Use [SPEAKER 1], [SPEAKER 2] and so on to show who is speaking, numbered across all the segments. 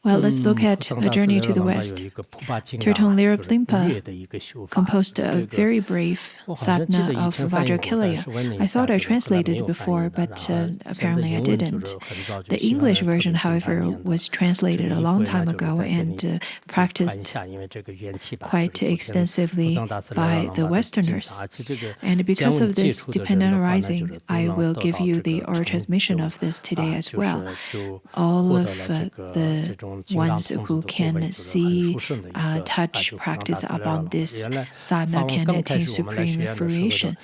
[SPEAKER 1] Well, let's look at a journey to the West. Tertön Lirab Limpa composed a very brief sadhana of Vajrakilaya. I thought I translated it before, but apparently I didn't. The English version, however, was translated a long time ago and practiced quite extensively by the Westerners. And because of this dependent arising, I will give you the oral transmission of this today as well. All of the ones who can see, touch, practice upon this sadhana can attain supreme fruition.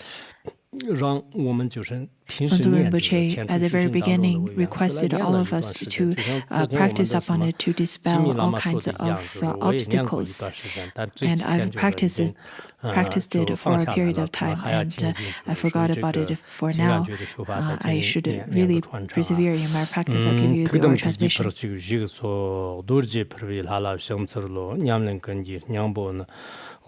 [SPEAKER 1] Bonzo Rinpoche, at the very beginning, requested all of us to practice upon it to dispel all kinds of obstacles. And I've practiced it for a period of time, and I forgot about it for now. I should really persevere in my practice. I'll give you the oral transmission.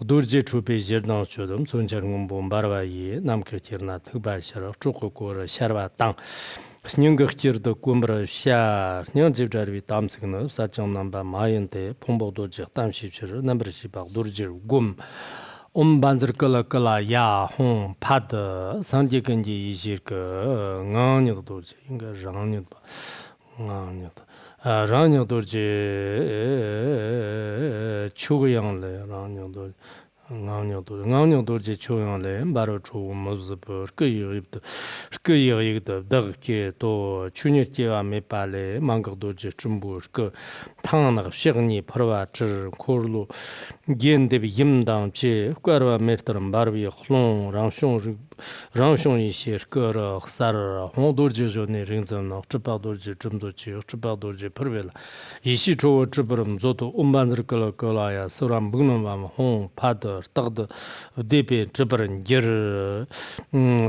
[SPEAKER 2] Durje chupe jirdan chodum sonchar ngumbo barwa yi namke kirna thba shara choko kor sharwa tang nyung khir de kumbra sha nyung jibjarwi tamsigna sachang namba mayente phombo do je tamshi chir number shi ba durje gum banzar kala ya hon pad sangje kanji yishir ka ngany do je inga rang ba ngany rang dorje chugyang le rang dorje chugyang le baro chu mozbur kuyib dagke to chunirje wa mepale mangg dorje chumbur ke tang shigni parwa chir korlu gende bi yimdang che kwarwa mertaram barbi khlon rangshong yishir kar sar hon dorje jone ringzam no chpa dorje chumdo chi chpa dorje parvela yishi cho chbram zoto banzar kala ya soram bugnom wa hon pad tagd depe chbran gir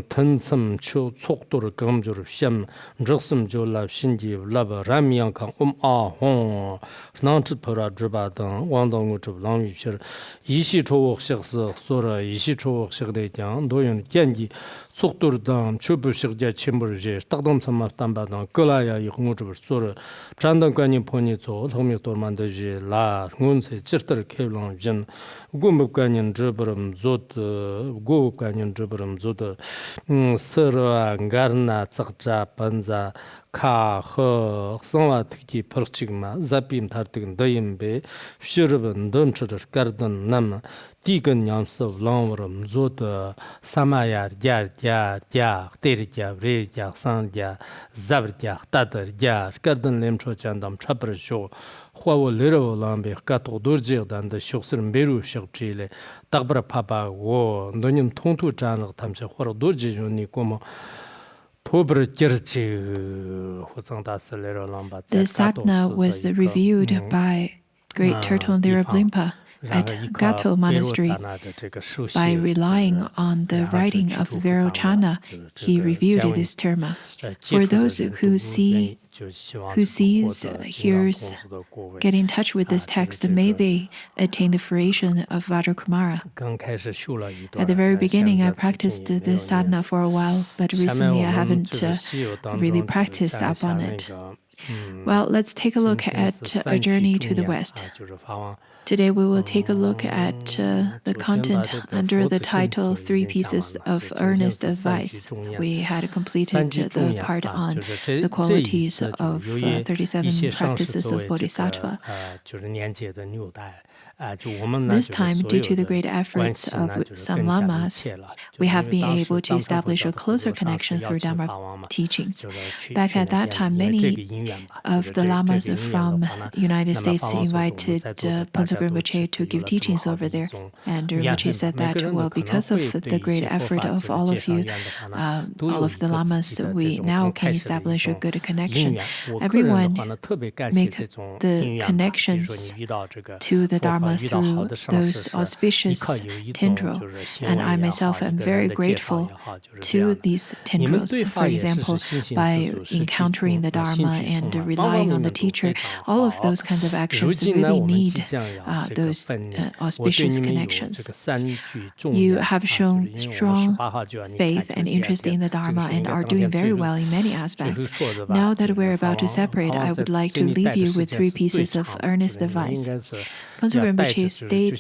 [SPEAKER 2] tansam cho choktor gamjur sham jgsam jola shinji lab ramyang kang a hon nangch pora jba dang wangdang chb lang yishir yishi cho shigse sora yishi cho shigde jang doyon genji 속도르당 추부식제 침부르제 딱동 참마담바당 끌라야 이공우르 소르 잔당관이 포니조 통미도만데지 라 응운세 찌르르 케블랑 진 고목관인 저버름 조드 고관인 저버름 조드 서라 가르나 цаг자 반자 카허 성와트기 퍼치그마 자빔 타르티근 더임베 슈르번 던처르 가르던 남 Tigan Yamsov Longrum Zota Samaya Jar Terja Reja Sandja Zabrja Tatar Jar Garden Lemcho Chandam Chapra Show Huawo Lero Lambe Kato Durjir dan the Shoksern Beru Shakchile Tagbra Papa Wo Donim Tontu Janag Tamsha Hor Durji Nikomo
[SPEAKER 1] The sadhana was reviewed by great Tertön Lirab Limpa at Gato Monastery. By relying on the writing of Vairochana, he reviewed this terma. For those who sees, hears, get in touch with this text, may they attain the fruition of Vajrakumara. At the very beginning, I practiced this sadhana for a while, but recently I haven't really practiced upon it. Well, let's take a look at a journey to the West. Today we will take a look at the content under the title Three Pieces of Earnest Advice. We had completed the part on the qualities of 37 practices of Bodhisattva. This time, due to the great efforts of some lamas, we have been able to establish a closer connection through Dharma teachings. Back at that time, many of the lamas from the United States invited Bonzo Rinpoche to give teachings over there. And Rinpoche said that, well, because of the great effort of all of you, all of the lamas, we now can establish a good connection. Everyone make the connections to the Dharma Dharma through those auspicious tendrils, and I myself am very grateful to these tendrils. For example, by encountering the Dharma and relying on the teacher, all of those kinds of actions really need those auspicious connections. You have shown strong faith and interest in the Dharma and are doing very well in many aspects. Now that we're about to separate, I would like to leave you with 3 pieces of earnest advice. Phuntsok Rinpoche stayed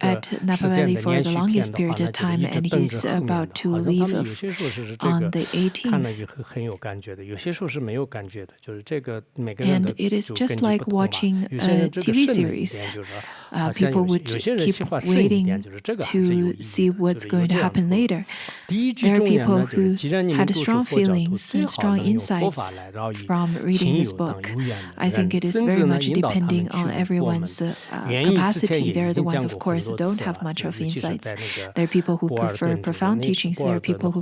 [SPEAKER 1] at Napa Valley for the longest period of time, and he's about to leave on the 18th. And it is just like watching a TV series. People would keep waiting to see what's going to happen later. There are people who had strong feelings and strong insights from reading this book. I think it is very much depending on everyone's capacity. There are the ones, of course, that don't have much of insights. There are people who prefer profound teachings. There are people who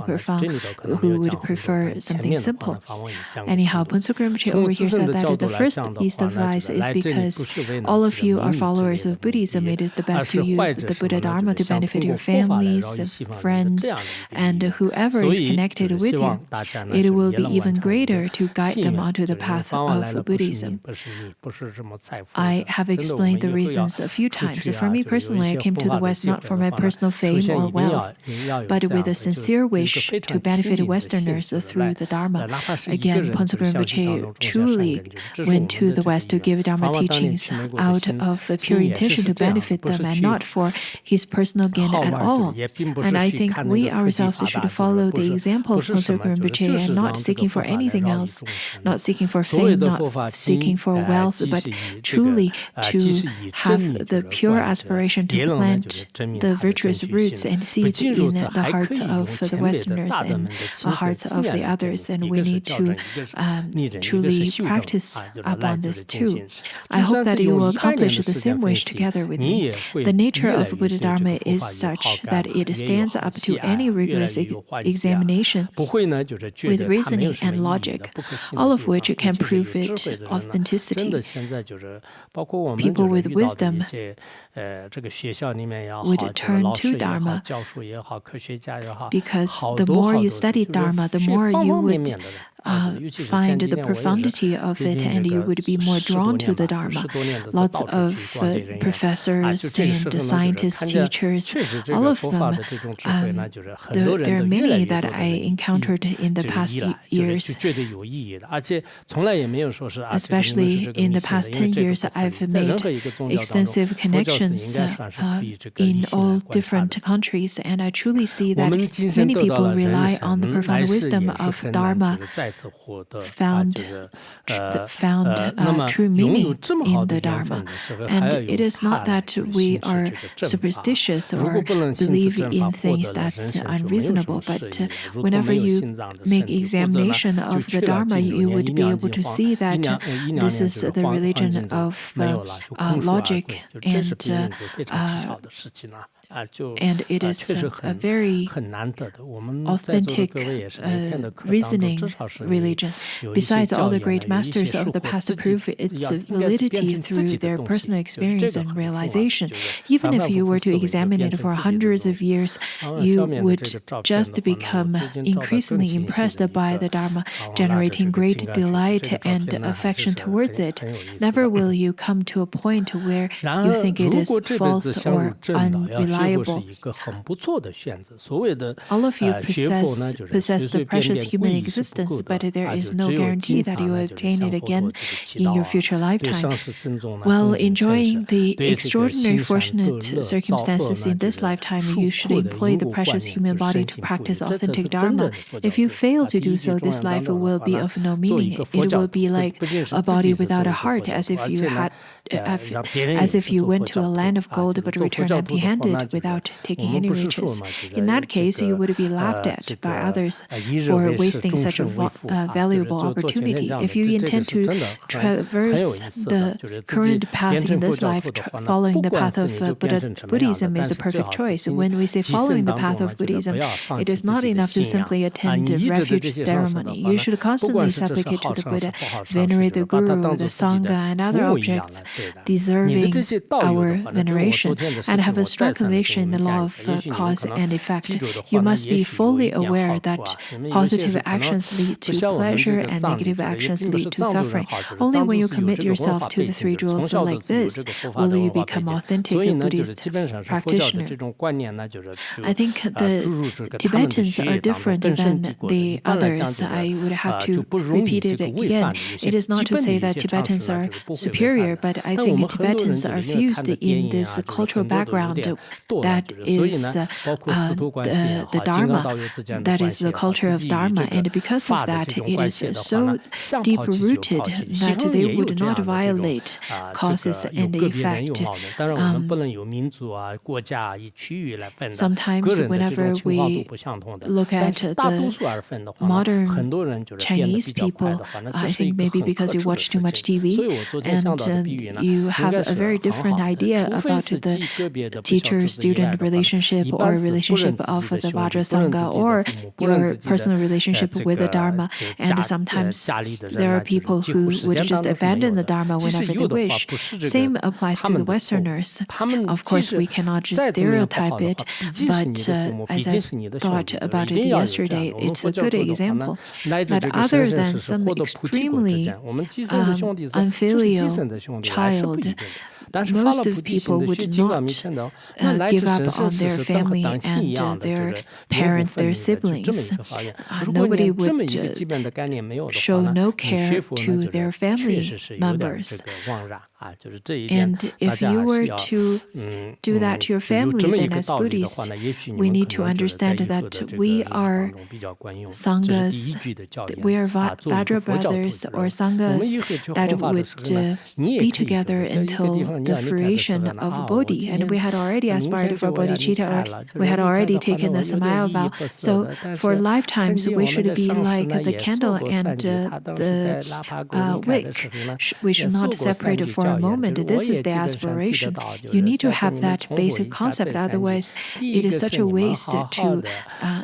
[SPEAKER 1] would prefer something simple. Anyhow, Phuntsok Rinpoche over here said that the first piece of advice is because all of you are followers of Buddhism. It is the best to use the Buddha Dharma to benefit your families, friends, and whoever is connected with you. It will be even greater to guide them onto the path of Buddhism. I have explained the reasons a few times. For me personally, I came to the West not for my personal fame or wealth, but with a sincere wish to benefit Westerners through the Dharma. Again, Phuntsok Rinpoche truly went to the West to give Dharma teachings out of a pure intention to benefit them and not for his personal gain at all. And I think we ourselves should follow the example of Phuntsok Rinpoche and not seeking for anything else, not seeking for fame, not seeking for wealth, but truly to have the pure aspiration to plant the virtuous roots and seeds in the hearts of the Westerners and the hearts of the others. And we need to truly practice upon this too. I hope that you will accomplish the same wish together with me. The nature of Buddha Dharma is such that it stands up to any rigorous examination with reasoning and logic, all of which can prove its authenticity. People with wisdom would turn to Dharma because the more you study Dharma, the more you would find the profundity of it, and you would be more drawn to the Dharma. Lots of professors and scientists, teachers, all of them. There are many that I encountered in the past years. Especially in the past 10 years, I've made extensive connections in all different countries, and I truly see that many people rely on the profound wisdom of Dharma, found true meaning in the Dharma. And it is not that we are superstitious or believe in things that's unreasonable, but whenever you make examination of the Dharma, you would be able to see that this is the religion of logic and it is a very authentic reasoning religion. Besides, all the great masters of the past prove its validity through their personal experience and realization. Even if you were to examine it for hundreds of years, you would just become increasingly impressed by the Dharma, generating great delight and affection towards it. Never will you come to a point where you think it is false or unreliable. All of you possess the precious human existence, but there is no guarantee that you will obtain it again in your future lifetime. While enjoying the extraordinary fortunate circumstances in this lifetime, you should employ the precious human body to practice authentic Dharma. If you fail to do so, this life will be of no meaning. It will be like a body without a heart, as if you went to a land of gold but returned empty-handed. without taking any riches. In that case, you would be laughed at by others for wasting such a valuable opportunity. If you intend to traverse the current path in this life, following the path of Buddhism is a perfect choice. When we say following the path of Buddhism, it is not enough to simply attend a refuge ceremony. You should constantly supplicate to the Buddha, venerate the Guru, the Sangha, and other objects deserving our veneration, and have a strong conviction in the law of cause and effect. You must be fully aware that positive actions lead to pleasure and negative actions lead to suffering. Only when you commit yourself to the three jewels like this will you become authentic Buddhist practitioner. I think the Tibetans are different than the others. I would have to repeat it again. It is not to say that Tibetans are superior, but I think Tibetans are fused in this cultural background that is the Dharma, that is the culture of Dharma. And because of that, it is so deep-rooted that they would not violate causes and effect. Sometimes whenever we look at the modern Chinese people, I think maybe because you watch too much TV and you have a very different idea about the teacher-student relationship or relationship of the Vajrasangha or your personal relationship with the Dharma. And sometimes there are people who would just abandon the Dharma whenever they wish. Same applies to the Westerners. Of course, we cannot just stereotype it, but as I thought about it yesterday, it's a good example. But other than some extremely unfilial child, most of people would not give up on their family and their parents, their siblings. Nobody would show no care to their family members. And if you were to do that to your family, then as Buddhists, we need to understand that we are Sanghas, we are Vajra brothers or Sanghas that would be together until the fruition of Bodhi. And we had already aspired for bodhicitta, or we had already taken the Samaya vow. So for lifetimes, we should be like the candle and the wick. We should not separate for a moment. This is the aspiration. You need to have that basic concept. Otherwise, it is such a waste to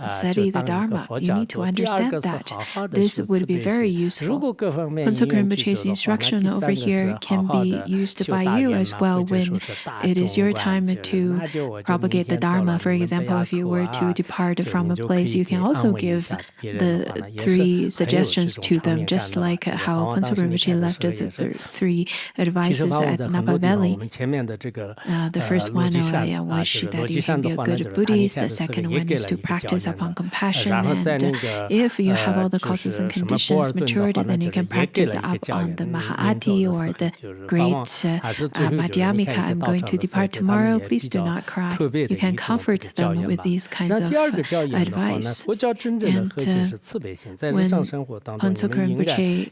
[SPEAKER 1] study the Dharma. You need to understand that. This would be very useful. Phuntsok Rinpoche's instruction over here can be used by you as well when it is your time to propagate the Dharma. For example, if you were to depart from a place, you can also give the three suggestions to them, just like how Phuntsok Rinpoche left the three advices at Napa Valley. The first one, I wish that you can be a good Buddhist. The second one is to practice upon compassion. And if you have all the causes and conditions matured, then you can practice up on the Mahāti or the great Madhyamika. I'm going to depart tomorrow. Please do not cry. You can comfort them with these kinds of advice. And when Phuntsok Rinpoche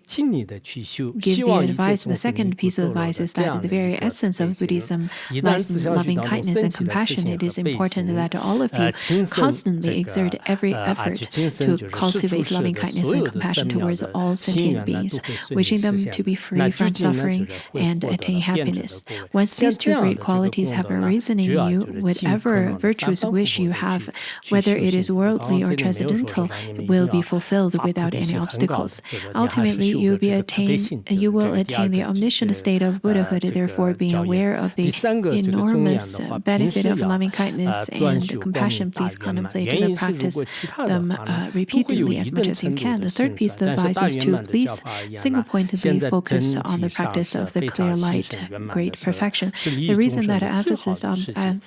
[SPEAKER 1] gives the advice, the second piece of advice is that the very essence of Buddhism lies in loving kindness and compassion. It is important that all of you constantly exert every effort to cultivate loving kindness and compassion towards all sentient beings, wishing them to be free from suffering and attain happiness. Once these two great qualities have arisen in you, whatever virtuous wish you have, whether it is worldly or transcendental, will be fulfilled without any obstacles. Ultimately, you will attain the omniscient state of Buddhahood. Therefore, being aware of the enormous benefit of loving kindness and compassion, please contemplate and practice them repeatedly as much as you can. The third piece of advice is to please single-pointedly focus on the practice of the clear light, great perfection. The reason that I emphasize on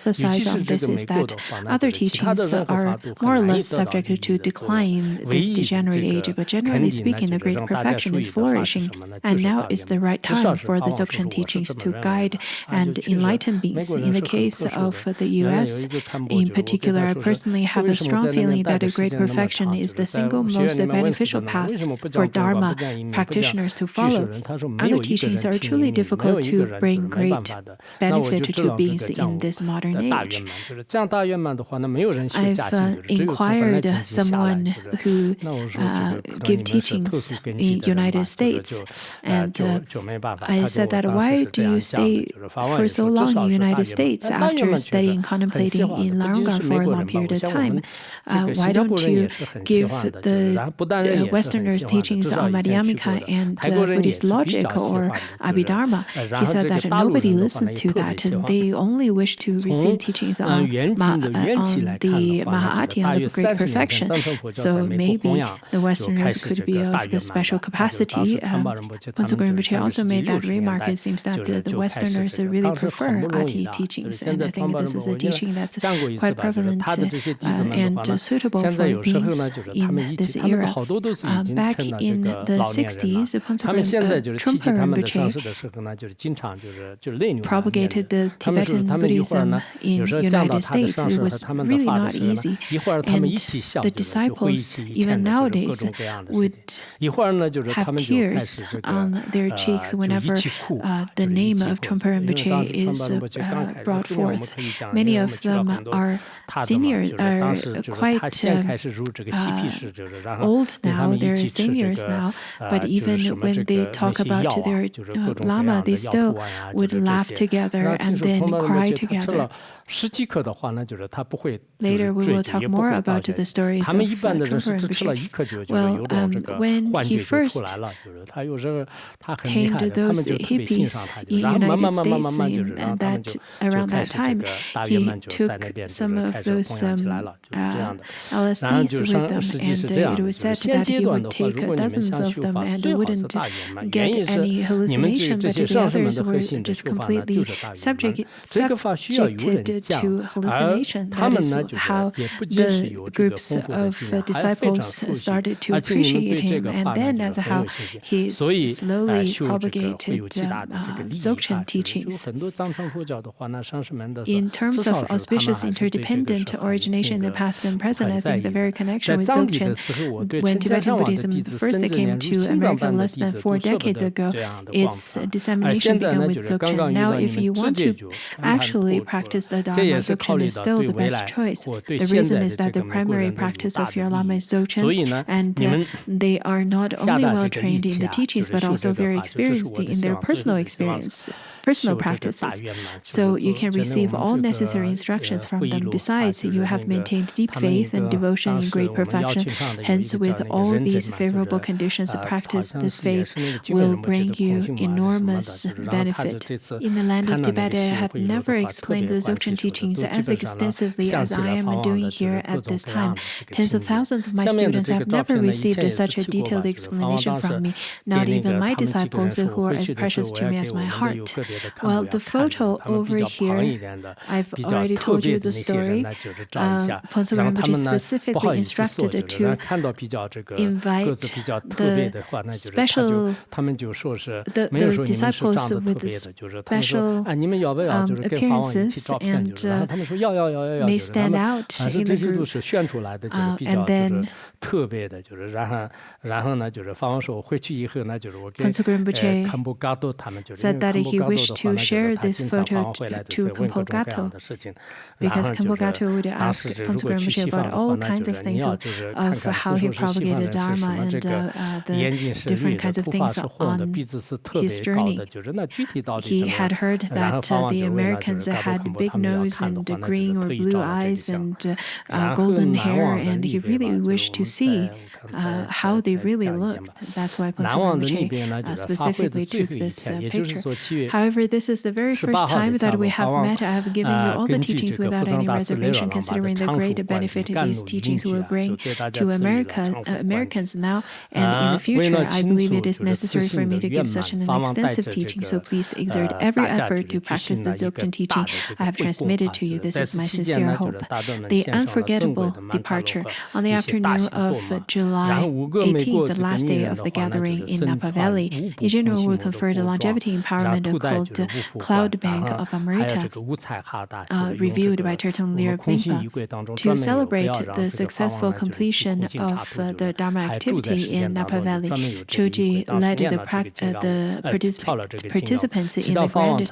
[SPEAKER 1] this is that other teachings are more or less subject to decline in this degenerate age, but generally speaking, the great perfection is flourishing, and now is the right time for the Dzogchen Dzogchen teachings to guide and enlighten beings. In the case of the U.S. in particular, I personally have a strong feeling that a great perfection is the single most beneficial path for Dharma practitioners to follow. Other teachings are truly difficult to bring great benefit to beings in this modern age. I've inquired someone who give teachings in United States, and I said that why do you stay for so long in United States after studying, contemplating in Larungar for a long period of time? Why don't you give the Westerners teachings on Madhyamika and Buddhist logic or Abhidharma? He said that nobody listens to that, and they only wish to receive teachings on the Mahaati, on the Great Perfection. So maybe the Westerners could be of the special capacity. Phuntsukul Rinpoche also made that remark. It seems that the Westerners really prefer Ati teachings, and I think this is a teaching that's quite prevalent and suitable for beings in this era. Back in the 60s, Trungpa Rinpoche propagated the Tibetan Buddhism in United States. It was really not easy, and the disciples, even nowadays, would have tears on their cheeks whenever the name of Trungpa Rinpoche is brought forth. Many of them are seniors, are quite old now, they're seniors now, but even when they talk about their Lama, they still would laugh together and then cry together. Later we will talk more about the stories of Trungpa Rinpoche. Well, when he first tamed those hippies in United States and that around that time, he took some of those LSDs with them, and it was said that he would take dozens of them and wouldn't get any hallucination, but the others were just completely subjected to hallucination. That is how the groups of disciples started to appreciate him, and then that's how he slowly propagated Dzogchen teachings. In terms of auspicious interdependent origination in the past and present, I think the very connection with Dzogchen, when Tibetan Buddhism first came to America less than 4 decades ago, its dissemination began with Dzogchen. Now, if you want to actually practice the Dharma, Dzogchen is still the best choice. The reason is that the primary practice of your Lama is Dzogchen, and they are not only well trained in the teachings, but also very experienced in their personal practices. So you can receive all necessary instructions from them. Besides, you have maintained deep faith and devotion in great perfection. Hence, with all these favorable conditions of practice, this faith will bring you enormous benefit. In the land of Tibet, I have never explained the Dzogchen teachings as extensively as I am doing here at this time. Tens of thousands of my students have never received such a detailed explanation from me, not even my disciples who are as precious to me as my heart. Well, the photo over here, I've already told you the story. Phuntsukul Rinpoche specifically instructed to invite the special, the disciples with the special appearances and may stand out in the group. And then Phuntsukul Rinpoche said that he wished to share this photo to Khenpo Gato, because Khenpo Gato would ask Phuntsukul Rinpoche about all kinds of things of how he propagated Dharma and the different kinds of things on his journey. He had heard that the Americans had big nose and green or blue eyes and golden hair, and he really wished to see how they really looked. That's why Phuntsukul Rinpoche specifically took this picture. However, However, this is the very first time that we have met. I have given you all the teachings without any reservation, considering the great benefit these teachings will bring to Americans now and in the future. I believe it is necessary for me to give such an extensive teaching, so please exert every effort to practice the Dzogchen teaching I have transmitted to you. This is my sincere hope. The unforgettable departure. On the afternoon of July 18th, the last day of the gathering in Napa Valley, in general, we conferred a longevity empowerment called Cloud Bank of Amrita, reviewed by Tertong Lirab Limpa. To celebrate the successful completion of the Dharma activity in Napa Valley, Choji led the participants in the Grand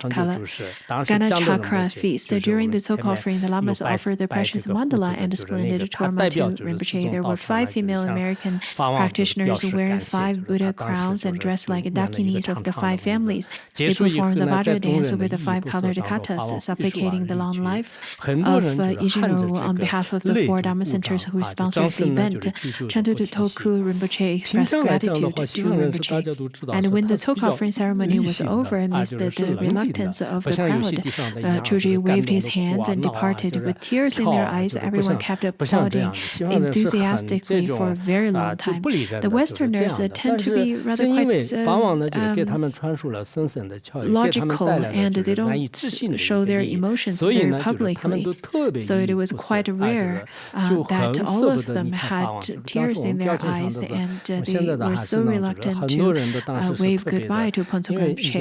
[SPEAKER 1] Ganachakra feast. During the soul offering, the lamas offered the precious mandala and splendid torma to Rinpoche. There were 5 female American practitioners wearing 5 Buddha crowns and dressed like dakinis of the 5 families. They performed the Vajra dance with the 5 colored katas, supplicating the long life of Ijino on behalf of the 4 Dharma centers who sponsored the event. Chanted Toku Rinpoche expressed gratitude to Rinpoche. And when the soul offering ceremony was over, amidst the reluctance of the crowd, Choji waved his hands and departed. With tears in their eyes, everyone kept applauding enthusiastically for a very long time. The Westerners tend to be rather quite logical, and they don't show their emotions very publicly. So it was quite rare that all of them had tears in their eyes, and they were so reluctant to wave goodbye to Pontsok Rinpoche.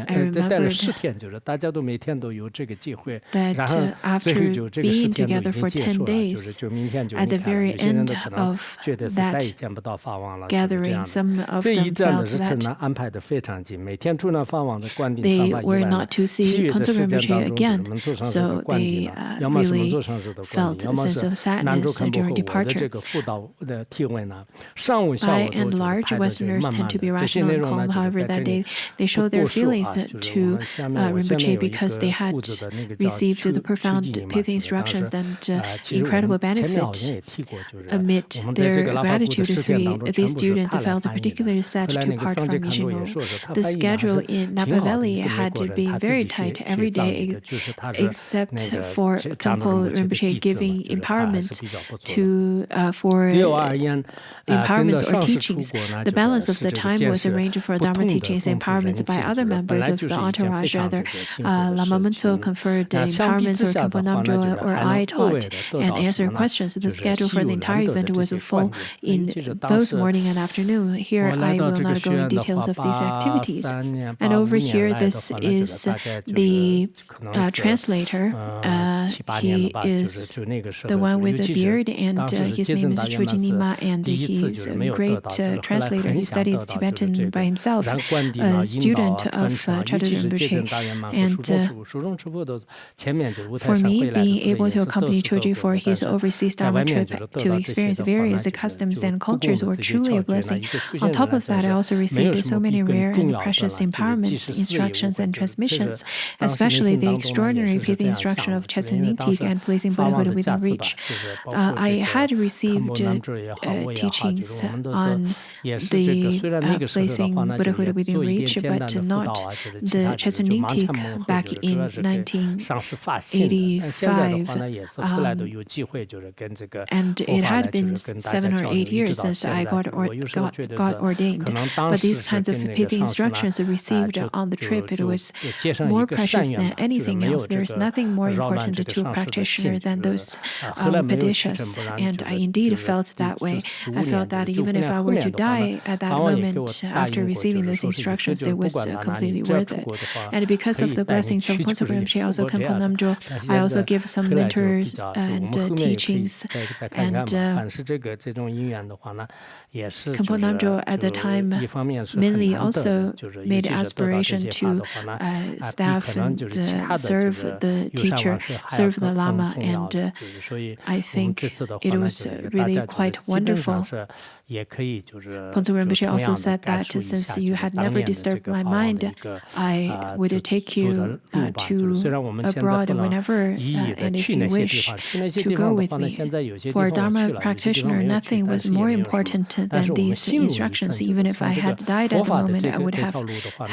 [SPEAKER 1] I remembered that after being together for 10 days, at the very end of that gathering, some of them felt that they were not to see Pontsok Rinpoche again, so they really felt a sense of sadness during departure. By and large, Westerners tend to be rational and calm. However, that day they showed their feelings to Rinpoche because they had received the profound pithy instructions and incredible benefits. Amid their gratitude, these students felt particularly sad to part from Ijino. The schedule in Napa Valley had been very tight every day, except for Khenpo Rinpoche giving empowerment for empowerments or teachings. The balance of the time was arranged for Dharma teachings and empowerments by other members of the entourage. Rather, Lama Munso conferred empowerments, or Khenpo Namdro or I taught and answered questions. The schedule for the entire event was full in both morning and afternoon. Here, I will not go in details of these activities. And over here, this is the translator. He is the one with the beard, and his name is Choji Nima, and he's a great translator. He studied Tibetan by himself, a student of Chadra Rinpoche. And for me, being able to accompany Choji for his overseas Dharma trip to experience various customs and cultures were truly a blessing. On top of that, I also received so many rare and precious empowerments, instructions, and transmissions, especially the extraordinary pithy instruction of Chetsun Nyingtik and placing Buddhahood within reach. I had received teachings on the placing Buddhahood within reach, but not the Chetsun Nyingtik back in 1985. And it had been 7 or 8 years since I got ordained. But these kinds of pithy instructions received on the trip, it was more precious than anything else. There is nothing more important to a practitioner than those padishas. And I indeed felt that way. I felt that even if I were to die at that moment after receiving those instructions, it was completely worth it. And because of the blessings of Pontsok Rinpoche, also Khenpo Namdro, I also give some mentors and teachings. And Khenpo Namdro at the time mainly also made aspiration to staff and serve the teacher. serve the Lama, and I think it was really quite wonderful. Ponzo Rinpoche also said that since you had never disturbed my mind, I would take you to abroad whenever and if you wish to go with me. For a Dharma practitioner, nothing was more important than these instructions. Even if I had died at the moment, I would have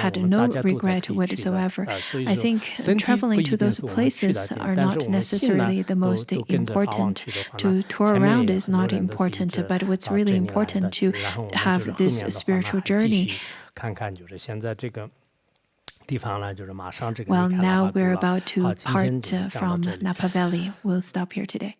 [SPEAKER 1] had no regret whatsoever. I think traveling to those places are not necessarily the most important. To tour around is not important, but what's really important to have this spiritual journey. Well, now we're about to part from Napa Valley. We'll stop here today.